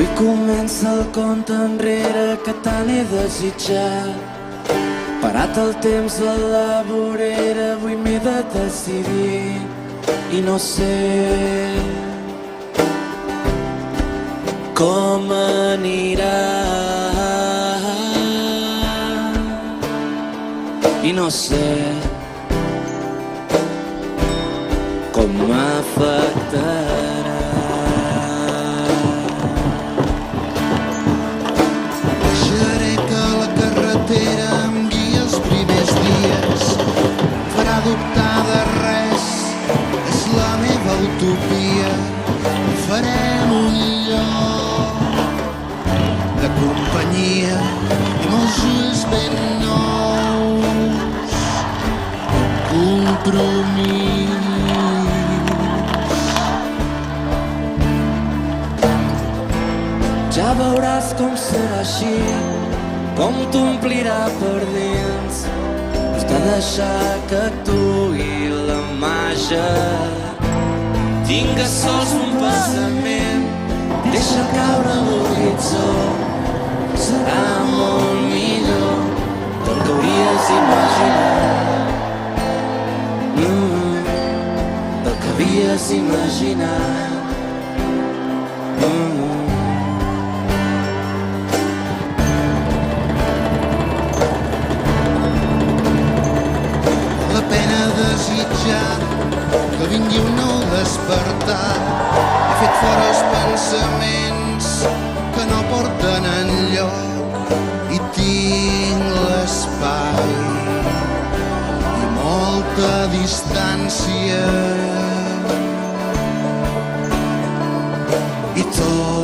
Avui comença el compte enrere que tant he desitjat. Parat el temps a la vorera, avui m'he de decidir i no sé com anirà. I no sé com m'afectarà. Deixaré que la carretera em guiï els primers dies. Farà dubtar de res, és la meva utopia. Farem un lloc de companyia i molts ulls ben nous. Compromís. Ja veuràs com serà així, com t'omplirà per dins. Has de deixar que actuï la màgia. Tingues sols un pensament, deixa caure l'horitzó. Serà molt millor del que hauries imaginat. Del que havies imaginat. Que vingui un nou despertar. He fet fora els pensaments que no porten enlloc i tinc l'espai i molta distància i tot